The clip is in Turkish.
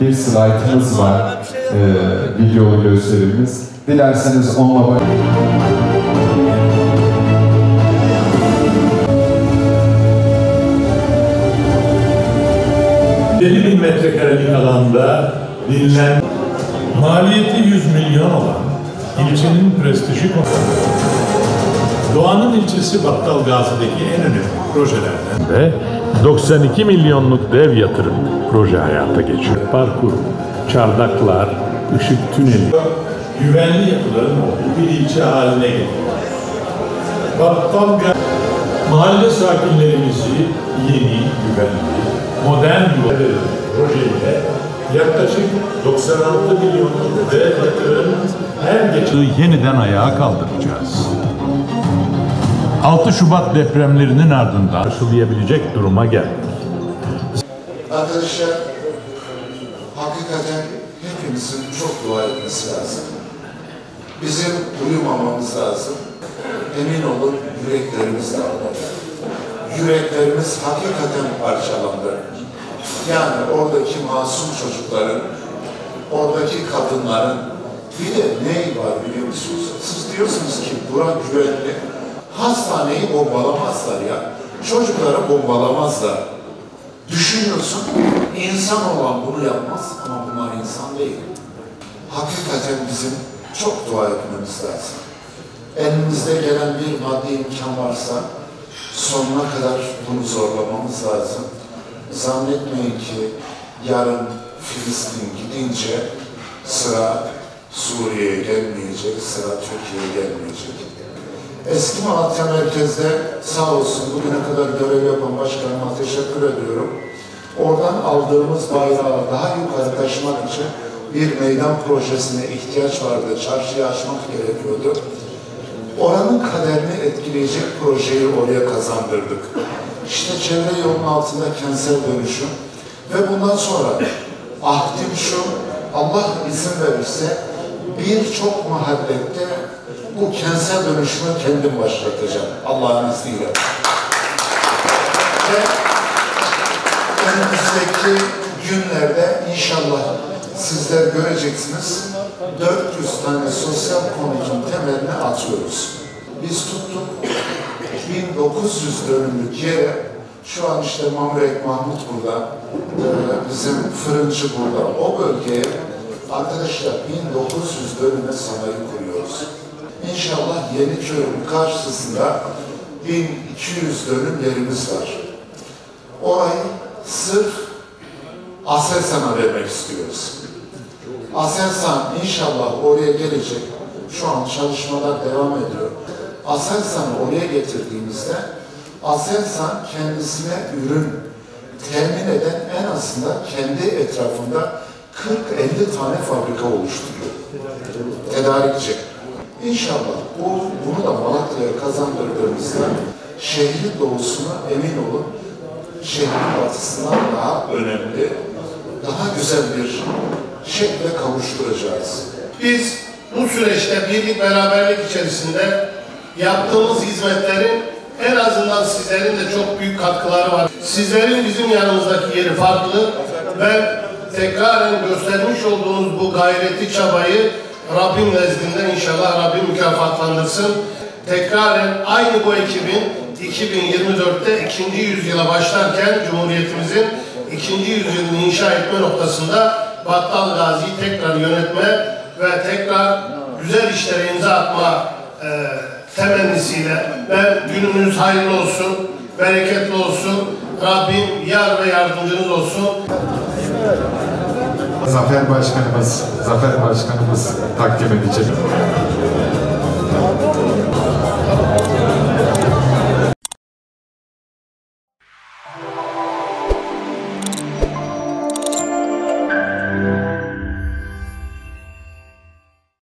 bir slaytımız var, videolu gösterimiz. Dilerseniz onunla 50.000 metrekarelik alanda dinlen, maliyeti 100 milyon olan ilçenin prestijli Doğan'ın ilçesi Battalgazi'deki en önemli projelerden ve 92 milyonluk dev yatırım proje hayata geçiyor. Parkur, çardaklar, ışık tüneli, güvenli yapıların olduğu bir ilçe haline geliyor. Battalgazi, mahalle sakinlerimizi yeni, güvenli, modern projeyle yaklaşık 96 milyonluk dev yatırım her geçen yeniden ayağa kaldıracağız. 6 Şubat depremlerinin ardından karşılayabilecek duruma geldik. Arkadaşlar, hakikaten hepimizin çok dua etmesi lazım. Bizim uyumamamız lazım. Emin olun yüreklerimiz dağılır. Yüreklerimiz hakikaten parçalandı. Yani oradaki masum çocukların, oradaki kadınların bir de ney var biliyor musunuz? Siz diyorsunuz ki bura güvenli. Hastaneyi bombalamazlar ya. Çocukları bombalamazlar. Düşünüyorsun, insan olan bunu yapmaz ama bunlar insan değil. Hakikaten bizim çok dua etmemiz lazım. Elimizde gelen bir maddi imkan varsa sonuna kadar bunu zorlamamız lazım. Zannetmeyin ki yarın Filistin gidince sıra Suriye'ye gelmeyecek, sıra Türkiye'ye gelmeyecek. Eski Malatya merkezde sağ olsun bugüne kadar görev yapan başkanıma teşekkür ediyorum. Oradan aldığımız bayrağı daha yukarı taşımak için bir meydan projesine ihtiyaç vardı. Çarşıyı açmak gerekiyordu. Oranın kaderini etkileyecek projeyi oraya kazandırdık. İşte çevre yolunun altında kentsel dönüşüm ve bundan sonra ahdim şu, Allah izin verirse birçok mahallede bu kentsel dönüşümü kendim başlatacağım Allah'ın izniyle. Ve önümüzdeki günlerde inşallah sizler göreceksiniz 400 tane sosyal konutun temelini atıyoruz. Biz tuttuk 1900 dönümlük yere, şu an işte Mamrek Mahmut burada, bizim fırıncı burada, o bölgeye arkadaşlar 1900 dönüme sanayi kuruyoruz. İnşallah Yeniköy'ün karşısında 1200 dönüm yerimiz var. Orayı sırf Aselsan'a vermek istiyoruz. Aselsan inşallah oraya gelecek. Şu an çalışmalar devam ediyor. Aselsan'ı oraya getirdiğimizde Aselsan kendisine ürün temin eden en azından kendi etrafında 40-50 tane fabrika oluşturuyor. Tedarikçi. İnşallah bunu da Malatya'ya kazandırdığımızda şehrin doğusuna emin olun, şehrin batısından daha önemli, daha güzel bir şekle kavuşturacağız. Biz bu süreçte birlik beraberlik içerisinde yaptığımız hizmetlerin en azından sizlerin de çok büyük katkıları var. Sizlerin bizim yanımızdaki yeri farklı. Ben tekraren göstermiş olduğunuz bu gayreti, çabayı Rabbim nezdinde inşallah Rabbim mükafatlandırsın. Tekraren aynı bu ekibin 2024'te 2. yüzyıla başlarken Cumhuriyetimizin 2. yüzyılını inşa etme noktasında Battalgazi'yi tekrar yönetme ve tekrar güzel işlere imza atma temennisiyle ben gününüz hayırlı olsun, bereketli olsun, Rabbim yar ve yardımcınız olsun. Zafer Başkanımız takdim edecek.